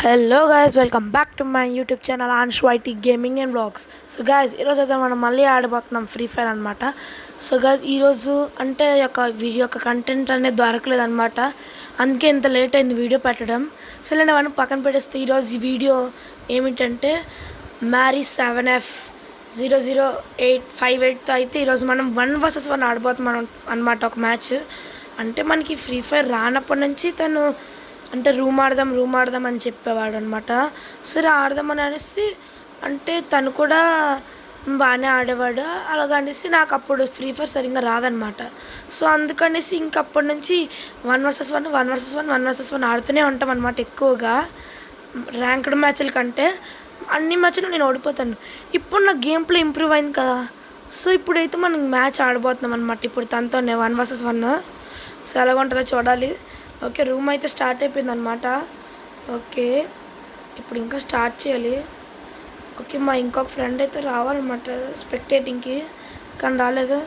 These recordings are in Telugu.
Hello guys, welcome back to my YouTube channel Ansh YT gaming and blogs. So guys, ఈరోజు అయితే మనం మళ్ళీ ఆడబోతున్నాం ఫ్రీ ఫైర్ అనమాట. సో గైస్, ఈరోజు అంటే వీడియో యొక్క కంటెంట్ అనేది దొరకలేదు అనమాట. అందుకే ఇంత లేట్ అయింది వీడియో పెట్టడం. సో నేను అవన్నీ పక్కన పెట్టేస్తే ఈరోజు ఈ వీడియో ఏమిటంటే మ్యారీ 7F00858తో అయితే ఈరోజు మనం 1 vs 1 ఆడబోతున్నాం అనమాట. ఒక మ్యాచ్ అంటే మనకి ఫ్రీ ఫైర్ రానప్పటి నుంచి తను అంటే రూమ్ ఆడదాం అని చెప్పేవాడు అనమాట. సరే ఆడదామని అనేసి అంటే తను కూడా బాగానే ఆడేవాడు. అలాగనేసి నాకు అప్పుడు ఫ్రీ ఫైర్ సరిగ్గా రాదనమాట. సో అందుకనేసి ఇంకప్పటి నుంచి 1 vs 1 ఆడుతూనే ఉంటాం అనమాట. ఎక్కువగా ర్యాంక్డ్ మ్యాచ్ల కంటే అన్ని మ్యాచ్లు నేను ఓడిపోతాను. ఇప్పుడు నా గేమ్ ప్లే ఇంప్రూవ్ అయింది కదా. సో ఇప్పుడైతే మనం మ్యాచ్ ఆడబోతున్నాం అనమాట. ఇప్పుడు తనతోనే 1 vs 1. సో ఎలాగ ఉంటుందో చూడాలి. ఓకే, రూమ్ అయితే స్టార్ట్ అయిపోయింది అనమాట. ఓకే, ఇప్పుడు ఇంకా స్టార్ట్ చేయాలి. ఓకే, మా ఇంకొక ఫ్రెండ్ అయితే రావాలన్నమాట స్పెక్టేటింగ్కి, కానీ రాలేదు.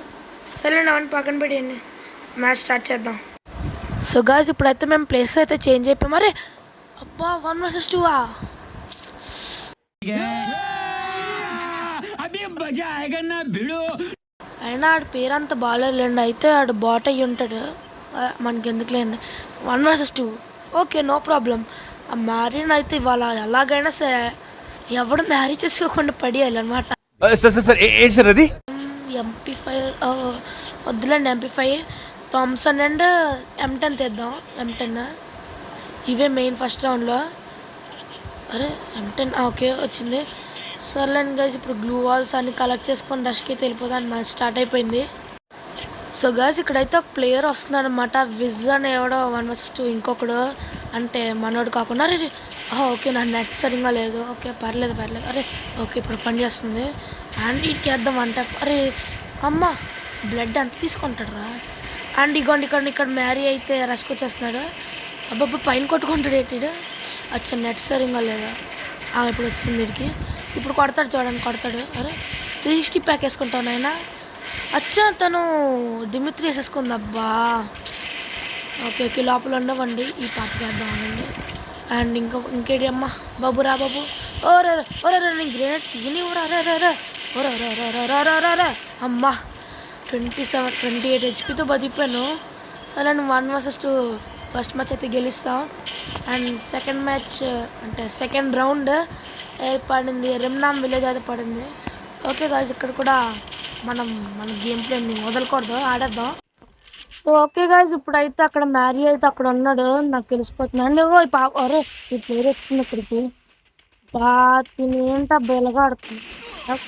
సరే అవన్నీ పక్కన పెట్టండి, మ్యాచ్ స్టార్ట్ చేద్దాం. సో గాయ్స్, ఇప్పుడైతే మేము ప్లేస్ అయితే చేంజ్ అయిపోయాం. మరి అబ్బా 1 vs 2 అయినా ఆడి పేరు అంత బాగాలేదులేండి. అయితే ఆడు బాట్ అయ్యి ఉంటాడు, మనకి ఎందుకులేండి. 1 vs 2 ఓకే, నో ప్రాబ్లం. ఆ మ్యారీని అయితే ఇవాళ ఎలాగైనా సరే ఎవడు మ్యారీ చేసుకోకుండా పడేయాలి అనమాట. MP5 వద్దులేండి, MP5 Thomson and M10 తెద్దాం. M10 ఇవే మెయిన్ ఫస్ట్ రౌండ్లో. అరే M10 ఓకే వచ్చింది. సర్లేండి గైస్, ఇప్పుడు గ్లూ వాల్స్ అన్ని కలెక్ట్ చేసుకొని డష్కి అయితే వెళ్ళిపోతాను. మ్యాచ్ స్టార్ట్ అయిపోయింది. సో గైస్, ఇక్కడైతే ఒక ప్లేయర్ వస్తున్నాడు అనమాట. విజ్ అని ఎవడో 1 vs 2 ఇంకొకడు అంటే మనోడు కాకుండా. అరే ఓకే, నా నెట్ సరిగ్గా లేదు. ఓకే పర్లేదు. అరే ఓకే, ఇప్పుడు పని చేస్తుంది. అండ్ ఇటుకి వేద్దాం అంటే అరే అమ్మ బ్లడ్ అంత తీసుకుంటాడు రా. అండ్ ఇగోండి ఇక్కడ మ్యారీ అయితే రష్కి వచ్చేస్తున్నాడు. అబ్బాబ్బా పైన కొట్టుకుంటాడు ఏంటి. అచ్చా నెట్ సరిగ్గా లేదా. ఇప్పుడు వచ్చింది వీడికి. ఇప్పుడు కొడతాడు, చూడండి కొడతాడు. అరే 360 ప్యాక్ వేసుకుంటావు నాయన. అచ్చా తను డిమిత్రి వేసేసుకుంది. అబ్బా ఓకే లోపల ఉండవండి, ఈ పాపకి వేద్దాం అనండి. అండ్ ఇంకేటి అమ్మ బాబు రా బాబు. ఓరే నేను గ్రేనేట్ తీయనివ్వరా. ఓరే అమ్మ 28 HP బతికిపోయాను. సరే నేను 1 vs 2 ఫస్ట్ మ్యాచ్ అయితే గెలుస్తాం. అండ్ సెకండ్ మ్యాచ్ అంటే సెకండ్ రౌండ్ పడింది, రిమ్నామ్ విలేజ్ అయితే పడింది. ఓకే గాయ్స్, ఇక్కడ కూడా మన గేమ్ ప్లేని వదలకూడదు, ఆడేద్దాం. ఓకే గాయ్స్, ఇప్పుడైతే అక్కడ మ్యారీ అయితే అక్కడ ఉన్నాడు, నాకు తెలిసిపోతుంది. అండ్ అరే ఈ ప్లేయర్ వచ్చింది ఇక్కడికి. తిని ఏంటో బెల్లగా ఆడుతుంది.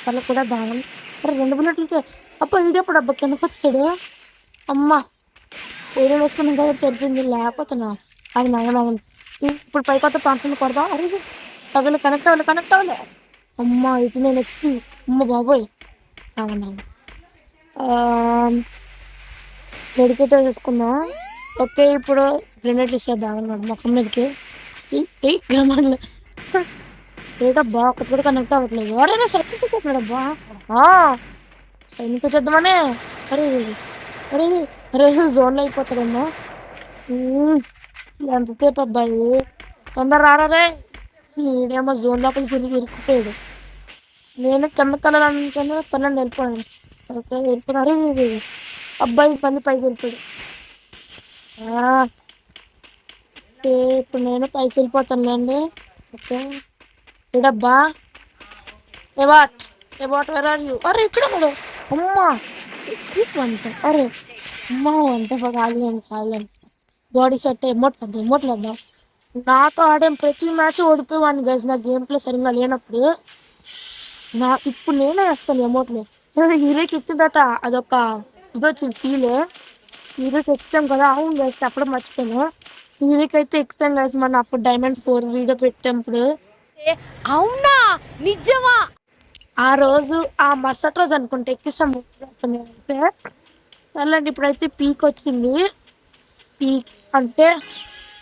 తల కూడా దానం. అరే 2 బుల్లెట్లకి అబ్బా ఇడప్పుడు అబ్బా కిందకి వచ్చాడు. అమ్మ పేరు వేసుకుని ఇంకా సరిపోయింది, లేకపోతున్నా అది నవ్వనవ్వను. ఇప్పుడు పైకొత్త తాంటుంది కొడదాం. అరే తగలు కనెక్ట్ అవ్వలే. అమ్మ ఇటు నేను ఎక్కి అమ్మ బాబోయ్ మెడికేట్ వేసేసుకుందాం. ఓకే, ఇప్పుడు గ్రెనేట్లు ఇచ్చేద్దాం అన్నమాట మొక్కం మీదకి. గ్రమాండ్లో ఏటబ్బా ఒకటి కూడా కనెక్ట్ అవ్వట్లేదు. ఎవరైనా సైనిక్ చెప్పాడబ్బా, సైనిక్ వచ్చేద్దామనే. అరే జోన్లో అయిపోతాడేమో. ఎంతసేపు అబ్బాయి, తొందర రారే. ఈడేమో జోన్ లోపల తిరిగి ఇరుక్కుపోయాడు. నేను కింద కలవాలనుకుని పన్నెండు వెళ్ళిపోయాను. ఓకే వెళ్ళిపోయినారు. అబ్బాయి పని పైకి వెళ్ళిపోయాడు. ఇప్పుడు నేను పైకి వెళ్ళిపోతానులేండి. ఓకే ఇడబ్బా ఎవాట్ వేర్ ఆర్ యూ. అరే ఇక్కడ ఉన్నాడు. అమ్మా వంట. అరే అమ్మా వంట కాదులేండి. బాడీ షర్ట్ ఎమోట్లేద్దాం. నాతో ఆడే ప్రతి మ్యాచ్ ఓడిపోయేవాడిని గైస్. నా గేమ్ ప్లే సరిగ్గా లేనప్పుడు ఇప్పుడు నేనే వేస్తాను ఎమోట్లే. హీరోకి ఎక్కిన తర్వాత అదొక ఇదొచ్చింది ఫీల్. హీరోకి ఎక్సాం కదా. అవును గైస్, చెప్పడం మర్చిపోయాను. హీరోకి అయితే ఎక్సాం గైస్ మనం అప్పుడు Diamond 4 వీడియో పెట్టినప్పుడు. అవునా నిజమా? ఆ రోజు ఆ మరుసటి రోజు అనుకుంటే ఎక్కిస్తాం. అలాంటి ఇప్పుడైతే పీక్ వచ్చింది. పీక్ అంటే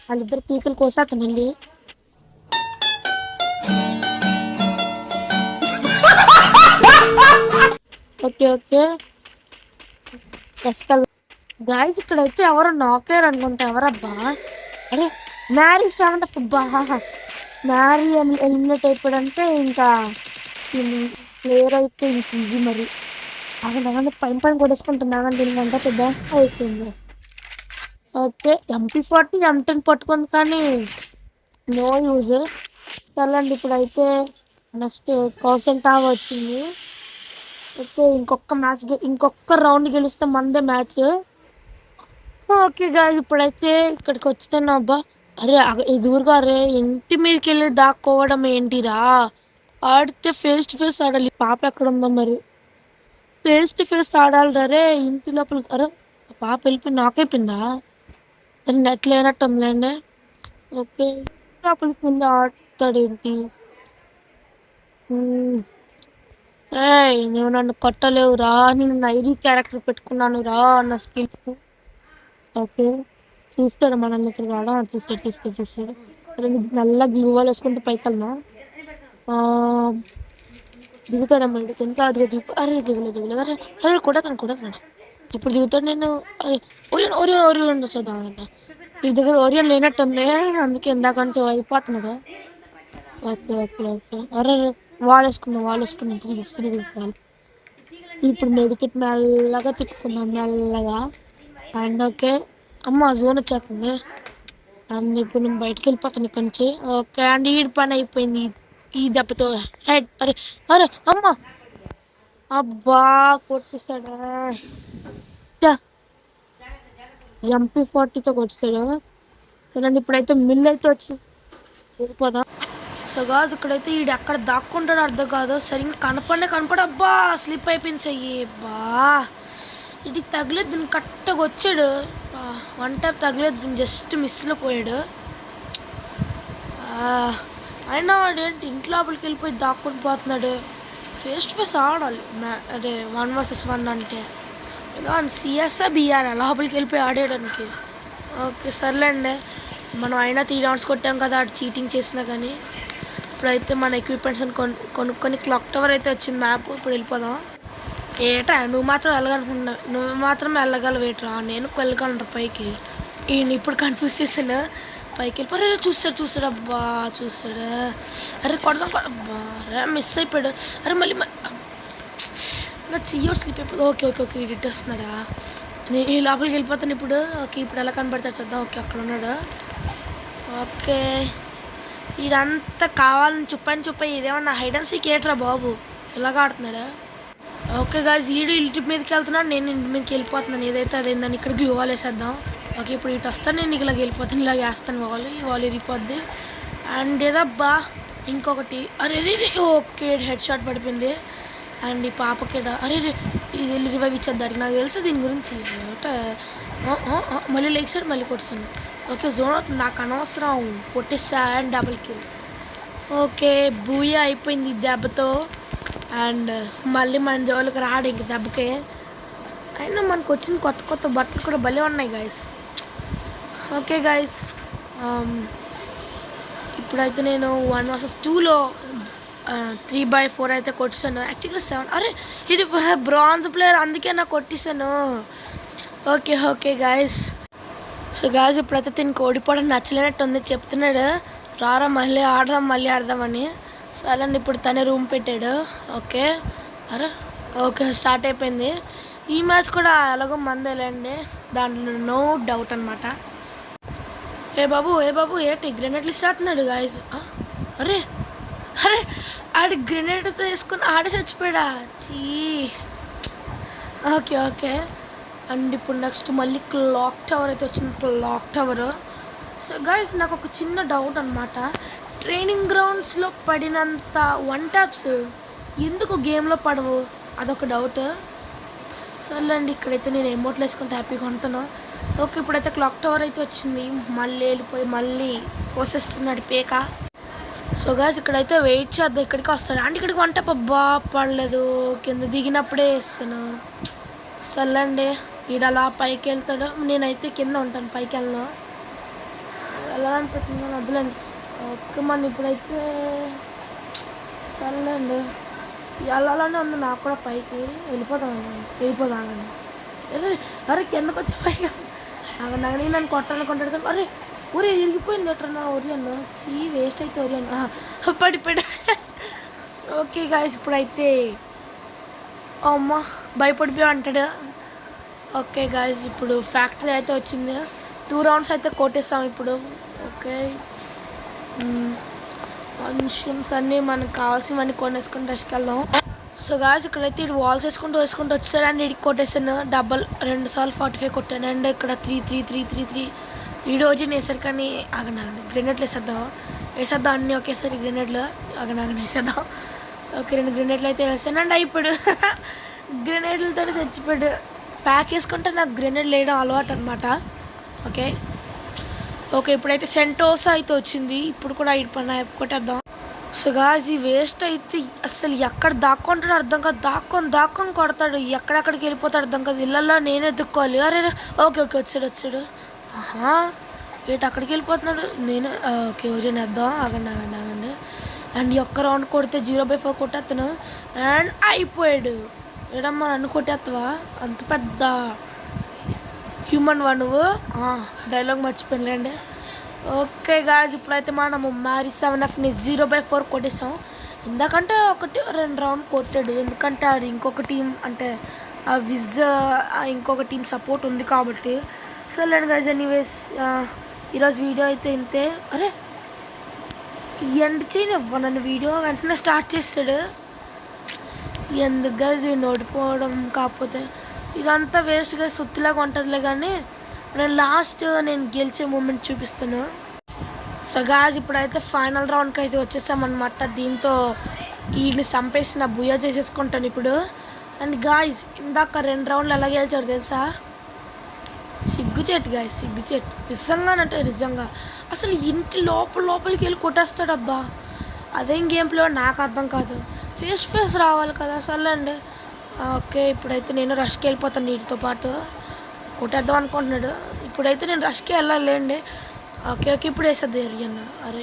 వాళ్ళిద్దరు పీకుల కోసం అతను వెళ్ళి ఓకే గాయస్, ఇక్కడైతే ఎవరు నాకయ్యారు అనుకుంటా. ఎవరబ్బా? అరే మ్యారీ 7F. మ్యారీ ఎలిమినేట్ అయిపోయాడంటే ఇంకా ప్లేయర్ అయితే ఇంక ఈజీ మరి. ఆగండి పైన పైన కొట్టేసుకుంటుంది. ఆగండి దీనికంటే పెద్ద అయిపోయింది. ఓకే MP40 M10 పట్టుకుంది కానీ నో యూజ్. సర్లేండి ఇప్పుడైతే నెక్స్ట్ కౌశల్ టావా వచ్చింది. ఓకే ఇంకొక రౌండ్ గెలిస్తే మనదే మ్యాచ్. ఓకే గాయ్స్ ఇప్పుడైతే ఇక్కడికి వచ్చాను. అబ్బా అరే ఎదురుగా అరే ఇంటి మీదకి వెళ్ళి దాక్కోవడం ఏంటిరా? ఆడితే ఫేస్ టు ఫేస్ ఆడాలి. పాప ఎక్కడ ఉందో మరి. ఫేస్ టు ఫేస్ ఆడాలి రే ఇంటి లోపల. అరే పాప వెళ్ళిపోయి నాకైపోయిందా? దాన్ని నెట్ లేనట్టు ఉందిలేండి. ఓకే లోపలికి ముందు ఆడతాడేంటి? నువ్వు నన్ను కొట్టలేవురా, నేను నైరీ క్యారెక్టర్ పెట్టుకున్నాను రా అన్న స్కిల్. ఓకే చూస్తాడు మన ఇక్కడ రాడా? చూస్తాడు. అరే నల్ల గ్లూ వాల్ వేసుకుంటే పైకి వెళ్దా? దిగుతాడమ్మా ఇటు ఎంత అదిగా దిగు. అరే దిగలేదు అరే కొడతాను. ఇప్పుడు దిగుతాడు. నేను అరే ఓరియన్ వచ్చేద్దామంట. ఈ దగ్గర ఓరియన్ లేనట్టుంది, అందుకే ఇందాక నుంచి అయిపోతున్నాడు. ఓకే అరే వాడేసుకుందాం 360 వాళ్ళు. ఇప్పుడు మెడికెట్ మెల్లగా తిప్పుకుందాం మెల్లగా. అండ్ ఓకే అమ్మ జోన్ వచ్చేస్తుంది. అండ్ ఇప్పుడు నేను బయటకు వెళ్ళిపోతాను ఇక్కడి నుంచి. ఓకే అండ్ ఈ పని అయిపోయింది ఈ దెబ్బతో. హెడ్ అరే అమ్మ అబ్బా కొట్టిస్తాడా? MP40తో కొట్టిస్తాడు. ఇప్పుడైతే మిల్ అయితే వచ్చింది. వెళ్ళిపోదా? సో గాజ్ ఇక్కడైతే ఈడు ఎక్కడ దాక్కుంటాడో అర్థం కాదు. సరిగ్గా కనపడ అబ్బా స్లిప్ అయిపోయింది చెయ్యి. బా ఇది తగలేదు, దీన్ని కరెక్ట్గా వచ్చాడు. 1 టైప్ తగలేదు, దీన్ని జస్ట్ మిస్లో పోయాడు. అయినా వాడు ఏంటి ఇంటి లోపలికి వెళ్ళిపోయి దాక్కుని పోతున్నాడు. ఫేస్ టు ఫేస్ ఆడాలి అదే 1 vs 1 అంటే. ఏదో సిఎస్ఆ బిఆర్ లోపలికి వెళ్ళిపోయి ఆడేయడానికి. ఓకే సర్లేండి, మనం అయినా 3 rounds కొట్టాం కదా అటు చీటింగ్ చేసినా కానీ. ఇప్పుడైతే మన ఎక్విప్మెంట్స్ కొనుక్కొని క్లాక్ టవర్ అయితే వచ్చింది మ్యాప్. ఇప్పుడు వెళ్ళిపోదాం. ఏటా నువ్వు మాత్రం వెళ్ళగలవేట్రా? నేను వెళ్ళగలను పైకి. ఈయన ఇప్పుడు కన్ఫ్యూజ్ చేసాను. పైకి వెళ్ళిపోయి చూస్తాడు అబ్బా చూస్తాడు. అరే కొడదాం అబ్బా అరే మిస్ అయిపోయాడు. అరే మళ్ళీ నా చెయ్యి స్లిప్ అయిపోయింది. ఓకే ఇటు వస్తున్నాడా? నేను ఈ లోపలికి వెళ్ళిపోతాను ఇప్పుడు. ఓకే ఇప్పుడు ఎలా కనబడతాడు చూద్దాం. ఓకే అక్కడ ఉన్నాడు. ఓకే ఇదంతా కావాలని చుప్పాయి ఇదేమన్నా హైడ్ అండ్ సీక్ ఏట్రా బాబు ఇలాగ ఆడుతున్నాడా? ఓకే గాయ్స్ ఇంటి మీదకి వెళ్తున్నాడు, నేను ఇంటి మీదకి వెళ్ళిపోతున్నాను. ఏదైతే అదేందని ఇక్కడ గ్లూ వాల్ వేసేద్దాం. ఓకే ఇప్పుడు ఇటు వస్తాను, నేను ఇలాగ వెళ్ళిపోతాను. ఇలాగ వేస్తాను వాల్ ఇరిగిపోద్ది. అండ్ ఏదబ్బా ఇంకొకటి అరే ఓకే హెడ్ షాట్ పడిపోయింది. అండ్ ఈ పాపకి అరే ఇది రివైవ్ ఇచ్చేద్దాడికి నాకు తెలుసు దీని గురించి. మళ్ళీ లెగ్ సైడ్ మళ్ళీ కొట్టాను. ఓకే జోన్ అవుతుంది, నాకు అనవసరం కొట్టేస్తా. And double kill. Okay booyah అయిపోయింది దెబ్బతో. అండ్ మళ్ళీ మన జోలికి రాడు ఇంక దెబ్బకే. అయినా మనకు వచ్చిన కొత్త బట్టలు కూడా భలే ఉన్నాయి గాయస్. ఓకే గాయస్ ఇప్పుడైతే నేను 1 vs 2లో 3/4 అయితే కొట్టాను. యాక్చువల్గా 7. అరే ఇది బ్రాంజ్ ప్లేయర్ అందుకే నాకు కొట్టేశాను. Okay guys. సో గాయస్ ఇప్పుడైతే దీనికి ఓడిపోవడం నచ్చలేనట్టుంది. చెప్తున్నాడు రారా మళ్ళీ ఆడదామని. సరే అండి ఇప్పుడు తనే రూమ్ పెట్టాడు. ఓకే స్టార్ట్ అయిపోయింది. ఈ మ్యాచ్ కూడా ఎలాగో మందేలేండి, దాంట్లో నో డౌట్ అనమాట. ఏ బాబు ఏంటి గ్రెనేడ్లు ఇస్తున్నాడు గాయస్? అరే ఆడి గ్రెనేడ్తో వేసుకుని ఆడి చచ్చిపోయాడా? చీ. ఓకే అండ్ ఇప్పుడు నెక్స్ట్ మళ్ళీ క్లాక్ టవర్ అయితే వచ్చింది. Clock tower. సో గాయస్ నాకు ఒక చిన్న డౌట్ అనమాట. ట్రైనింగ్ గ్రౌండ్స్లో పడినంత 1 taps ఎందుకు గేమ్లో పడవు? అదొక డౌట్. సర్లేండి ఇక్కడైతే నేను ఎమోట్లు వేసుకుంటే హ్యాపీగా ఉంటాను. ఓకే ఇప్పుడైతే క్లాక్ టవర్ అయితే వచ్చింది. మళ్ళీ వెళ్ళిపోయి మళ్ళీ కోసేస్తున్నాడు పేక. సో గాయస్ ఇక్కడైతే వెయిట్ చేద్దాం, ఇక్కడికి వస్తాడు. అంటే ఇక్కడికి 1 tap అబ్బా పడలేదు, కింద దిగినప్పుడే వేస్తాను. సర్లేండి ఈడలా పైకి వెళ్తాడు, నేనైతే కింద ఉంటాను, పైకి వెళ్ళాలనిపోతుంది వద్దులేండి. ఓకే మన ఇప్పుడైతే సర్లేండి వెళ్ళాలని ఉంది నాకు కూడా. పైకి వెళ్ళిపోదామండి. అరే కిందకు వచ్చి పైకి ఆగండి నన్ను కొట్టాలనుకుంటాడు కానీ. ఊరే ఇరిగిపోయింది ఎట్రా నా ఒరియన్ చీ వేస్ట్ అయితే ఒరియన్ పడిపోయాడు. ఓకే గాయస్ ఇప్పుడైతే అమ్మ భయపడిపోయా అంటాడు. ఓకే గాయస్ ఇప్పుడు ఫ్యాక్టరీ అయితే వచ్చింది. 2 రౌండ్స్ అయితే కొట్టేస్తాం ఇప్పుడు. ఓకే మనుషన్స్ అన్నీ మనకు కావాల్సినవన్నీ కొనేసుకుని రెస్ట్కి వెళ్దాం. సో గాయస్ ఇక్కడైతే ఇటు వాల్స్ వేసుకుంటూ వచ్చాడు అండ్ ఇడికి కొట్టేసాను. డబల్ 2 సార్లు 45 కొట్టాను. అండ్ ఇక్కడ 3 ఈ రోజు వేసారు కానీ ఆగండి గ్రెనేడ్లు వేసేద్దాం అన్నీ ఒకేసారి గ్రెనేడ్లు ఆగండి వేసేద్దాం. ఓకే 2 గ్రెనేడ్లు అయితే వేసాను అండ్ అయిపోయాడు. గ్రెనేడ్లతో చచ్చిపోయాడు. ప్యాక్ వేసుకుంటే నాకు గ్రెనేడ్ వేయడం అలవాటు అనమాట. ఓకే ఇప్పుడైతే సెంటోసా అయితే వచ్చింది. ఇప్పుడు కూడా పైన కొట్టేద్దాం. సో గాయ్స్ ఈ వేస్ట్ అయితే అసలు ఎక్కడ దాక్కుంటాడో అర్థం కాదు. దాక్కొని కొడతాడు. ఎక్కడెక్కడికి వెళ్ళిపోతాడు అర్థం కాదు. ఇళ్ళల్లో నేనే దుక్కోవాలి. అరే ఓకే వచ్చాడు. ఆహా ఏటి అక్కడికి వెళ్ళిపోతున్నాడు. నేను ఓకే ఒరియన్ వేద్దాం. ఆగండి అండ్ ఈ ఒక్క రౌండ్ కొడితే 0/4 కొట్టేస్తాను. అండ్ అయిపోయాడు. ఏడమ్మా నన్ను కొట్టేస్తావా? అంత పెద్ద హ్యూమన్ వా నువ్వు? డైలాగ్ మర్చిపోయానులేండి. ఓకే గాయ్స్ ఇప్పుడైతే మనము మ్యారీ 7Fని 0/4 కొట్టేసాం. ఎందుకంటే 1-2 రౌండ్ కొట్టాడు. ఎందుకంటే అది ఇంకొక టీం అంటే ఆ విజ్ ఇంకొక టీం సపోర్ట్ ఉంది కాబట్టి. సో లేండి గాయ్స్ ఎనీవేస్ ఈరోజు వీడియో అయితే ఇంతే. అరే ఎండ్ చేయనివ్వ నన్ను వీడియో వెంటనే స్టార్ట్ చేస్తాడు. ఎందుకు గాయ్స్ నోడిపోవడం కాకపోతే ఇదంతా వేస్ట్గా సుత్తిలాగా ఉంటుందిలే. కానీ నేను గెలిచే మూమెంట్ చూపిస్తాను. సో గాయ్స్ ఇప్పుడైతే ఫైనల్ రౌండ్కి అయితే వచ్చేసామన్నమాట. దీంతో వీడిని చంపేసి నా బుయ్య చేసేసుకుంటాను ఇప్పుడు. అండ్ గాయ్స్ ఇందాక 2 రౌండ్లు ఎలా గెలిచాడు తెలుసా? సిగ్గుచేటు గాయ్స్ సిగ్గుచేటు. నిజంగా అసలు ఇంటి లోపలికి వెళ్ళి కొట్టేస్తాడబ్బా. అదేం గేమ్లో నాకు అర్థం కాదు. ఫేస్ రావాలి కదా అసలు అండి. ఓకే ఇప్పుడైతే నేను రష్కి వెళ్ళిపోతాను. నీటితో పాటు కొట్టేద్దాం అనుకుంటున్నాడు. ఇప్పుడైతే నేను రష్కి వెళ్ళాలండి. ఓకే ఇప్పుడు వేసేద్ది ఒరియన్. అరే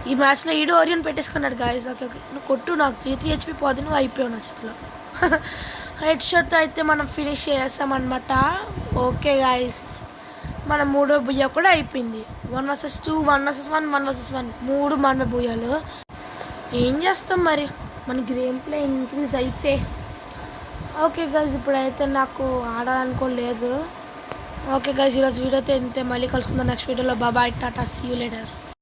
ఈ మ్యాచ్లో ఒరియన్ పెట్టేసుకున్నాడు గాయస్. ఓకే నువ్వు కొట్టు. నాకు 3 HP పోదు. నువ్వు అయిపోయావు నా చేతిలో. హెడ్ షాట్తో అయితే మనం ఫినిష్ చేసామన్నమాట. ఓకే గాయస్ మన 3వ బుయ్య కూడా అయిపోయింది. 1 vs 2 1 vs 1 1 vs 1 3 మనమే బుయ్యాలు. ఏం చేస్తాం మరి మన గేమ్ ప్లే ఇంక్రీజ్ అయితే. ఓకే గైస్ ఇప్పుడైతే నాకు ఆడాలనుకోలేదు. ఓకే గైస్ ఈరోజు వీడియో అయితే ఇంతే. మళ్ళీ కలుసుకుందాం నెక్స్ట్ వీడియోలో. Bye tata see you later.